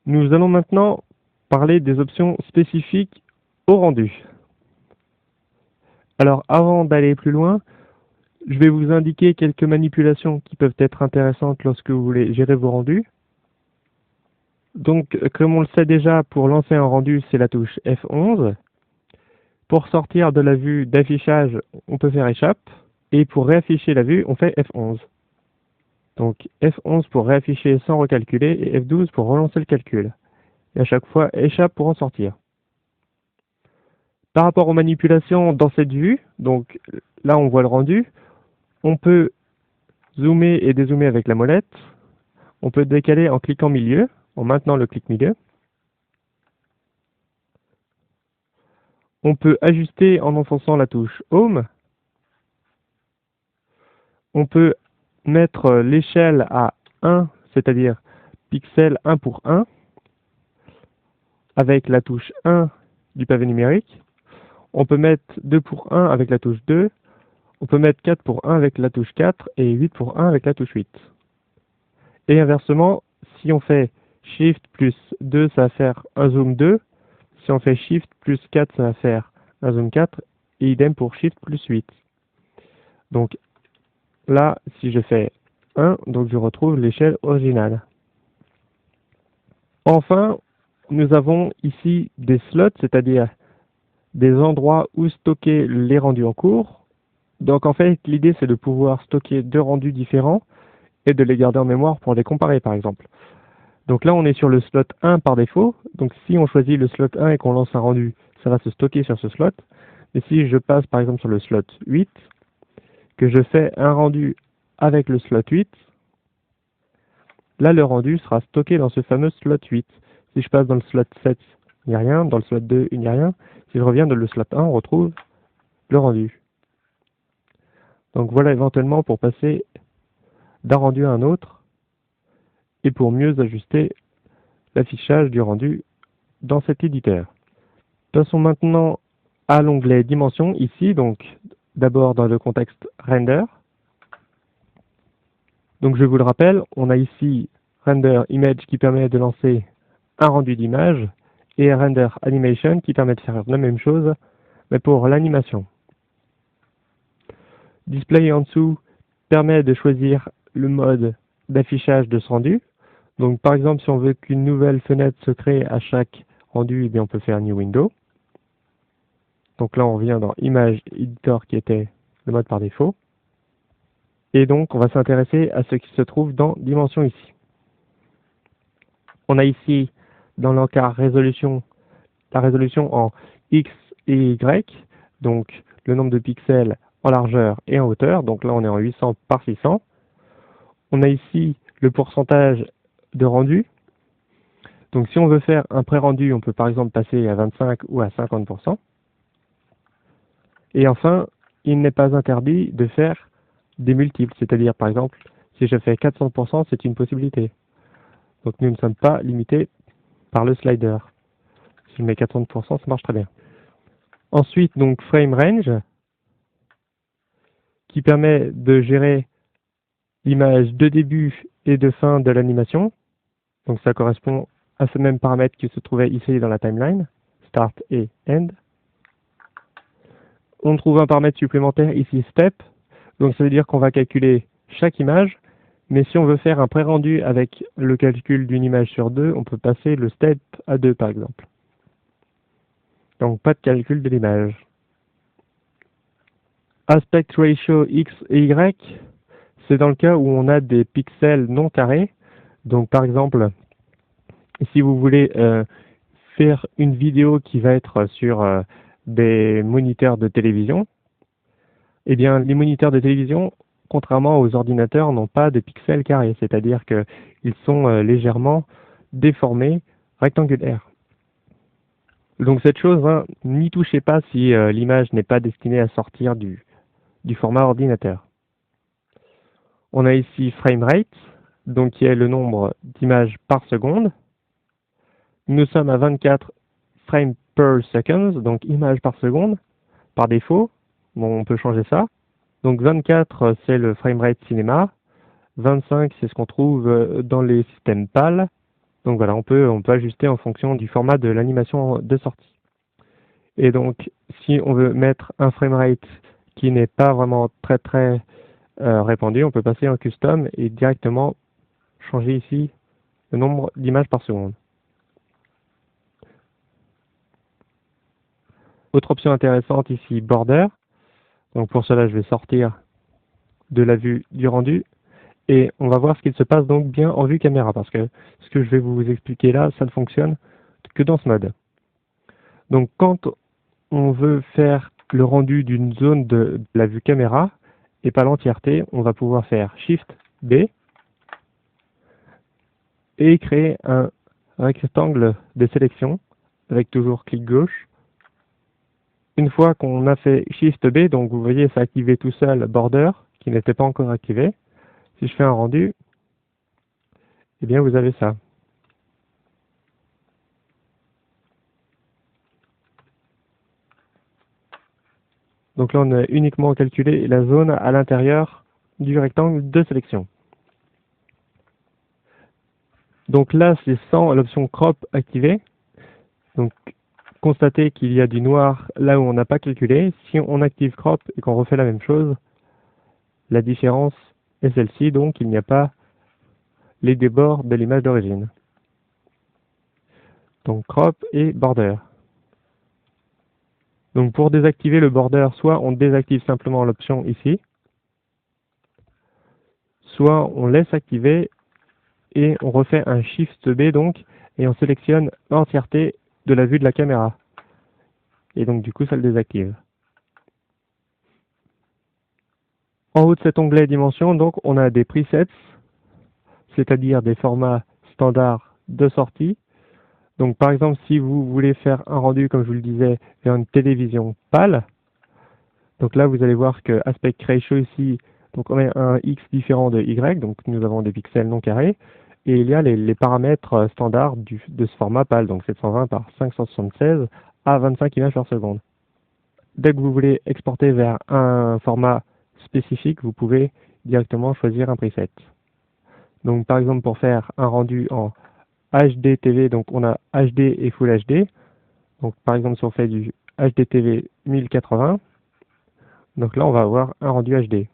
Nous allons maintenant parler des options spécifiques au rendu. Alors avant d'aller plus loin, je vais vous indiquer quelques manipulations qui peuvent être intéressantes lorsque vous voulez gérer vos rendus. Donc, comme on le sait déjà, pour lancer un rendu, c'est la touche F11. Pour sortir de la vue d'affichage, on peut faire échappe. Et pour réafficher la vue, on fait F11. Donc F11 pour réafficher sans recalculer et F12 pour relancer le calcul. Et à chaque fois, échappe pour en sortir. Par rapport aux manipulations dans cette vue, donc là on voit le rendu, on peut zoomer et dézoomer avec la molette. On peut décaler en cliquant milieu, en maintenant le clic milieu. On peut ajuster en enfonçant la touche Home. On peut mettre l'échelle à 1, c'est-à-dire pixel 1 pour 1, avec la touche 1 du pavé numérique. On peut mettre 2 pour 1 avec la touche 2. On peut mettre 4 pour 1 avec la touche 4 et 8 pour 1 avec la touche 8. Et inversement, si on fait Shift plus 2, ça va faire un zoom 2. Si on fait Shift plus 4, ça va faire un zoom 4. Et idem pour Shift plus 8. Donc là, si je fais 1, donc je retrouve l'échelle originale. Enfin, nous avons ici des slots, c'est-à-dire des endroits où stocker les rendus en cours. Donc en fait, l'idée c'est de pouvoir stocker deux rendus différents et de les garder en mémoire pour les comparer par exemple. Donc là on est sur le slot 1 par défaut, donc si on choisit le slot 1 et qu'on lance un rendu, ça va se stocker sur ce slot. Et si je passe par exemple sur le slot 8, que je fais un rendu avec le slot 8, là le rendu sera stocké dans ce fameux slot 8. Si je passe dans le slot 7, il n'y a rien, dans le slot 2, il n'y a rien. Si je reviens dans le slot 1, on retrouve le rendu. Donc voilà éventuellement pour passer d'un rendu à un autre et pour mieux ajuster l'affichage du rendu dans cet éditeur. Passons maintenant à l'onglet Dimensions ici, donc d'abord dans le contexte Render. Donc je vous le rappelle, on a ici Render Image qui permet de lancer un rendu d'image et Render Animation qui permet de faire la même chose mais pour l'animation. Display en dessous permet de choisir le mode d'affichage de ce rendu. Donc par exemple, si on veut qu'une nouvelle fenêtre se crée à chaque rendu, eh bien, on peut faire New Window. Donc là, on revient dans Image Editor qui était le mode par défaut. Et donc, on va s'intéresser à ce qui se trouve dans Dimension ici. On a ici, dans l'encart résolution, la résolution en X et Y, donc le nombre de pixels en largeur et en hauteur. Donc là, on est en 800 par 600. On a ici le pourcentage de rendu. Donc si on veut faire un pré-rendu, on peut par exemple passer à 25 ou à 50%. Et enfin, il n'est pas interdit de faire des multiples, c'est-à-dire par exemple, si je fais 400%, c'est une possibilité. Donc nous ne sommes pas limités par le slider. Si je mets 400%, ça marche très bien. Ensuite, donc Frame Range, qui permet de gérer l'image de début et de fin de l'animation. Donc ça correspond à ce même paramètre qui se trouvait ici dans la timeline, Start et End. On trouve un paramètre supplémentaire ici, Step. Donc ça veut dire qu'on va calculer chaque image, mais si on veut faire un pré-rendu avec le calcul d'une image sur deux, on peut passer le Step à 2 par exemple. Donc pas de calcul de l'image. Aspect Ratio X et Y, c'est dans le cas où on a des pixels non carrés. Donc par exemple, si vous voulez faire une vidéo qui va être sur des moniteurs de télévision, eh bien les moniteurs de télévision, contrairement aux ordinateurs, n'ont pas de pixels carrés, c'est-à-dire qu'ils sont légèrement déformés, rectangulaires. Donc cette chose, hein, n'y touchez pas si l'image n'est pas destinée à sortir du format ordinateur. On a ici framerate, donc qui est le nombre d'images par seconde. Nous sommes à 24 frames per second, donc images par seconde, par défaut. Bon, on peut changer ça. Donc 24, c'est le framerate cinéma. 25, c'est ce qu'on trouve dans les systèmes PAL. Donc voilà, on peut ajuster en fonction du format de l'animation de sortie. Et donc, si on veut mettre un framerate qui n'est pas vraiment très répandu, on peut passer en custom et directement changer ici le nombre d'images par seconde. Autre option intéressante ici, border. Donc pour cela, je vais sortir de la vue du rendu et on va voir ce qu'il se passe donc bien en vue caméra parce que ce que je vais vous expliquer là, ça ne fonctionne que dans ce mode. Donc quand on veut faire le rendu d'une zone de la vue caméra et pas l'entièreté, on va pouvoir faire Shift B et créer un rectangle de sélection avec toujours clic gauche. Une fois qu'on a fait Shift B, donc vous voyez ça a activé tout seul Border qui n'était pas encore activé. Si je fais un rendu, eh bien vous avez ça. Donc là on a uniquement calculé la zone à l'intérieur du rectangle de sélection. Donc là c'est sans l'option crop activée. Donc constatez qu'il y a du noir là où on n'a pas calculé. Si on active crop et qu'on refait la même chose, la différence est celle-ci, donc il n'y a pas les débords de l'image d'origine. Donc crop et border. Donc pour désactiver le border, soit on désactive simplement l'option ici, soit on laisse activer et on refait un Shift B donc, et on sélectionne l'entièreté de la vue de la caméra. Et donc du coup ça le désactive. En haut de cet onglet dimension, donc on a des presets, c'est-à-dire des formats standards de sortie. Donc par exemple si vous voulez faire un rendu, comme je vous le disais, vers une télévision pâle, donc là vous allez voir que aspect ratio ici, donc on a un X différent de Y, donc nous avons des pixels non carrés, et il y a les paramètres standards de ce format pâle, donc 720 par 576 à 25 images par seconde. Dès que vous voulez exporter vers un format spécifique, vous pouvez directement choisir un preset. Donc par exemple pour faire un rendu en HD TV, donc on a HD et Full HD. Donc par exemple si on fait du HD TV 1080, donc là on va avoir un rendu HD.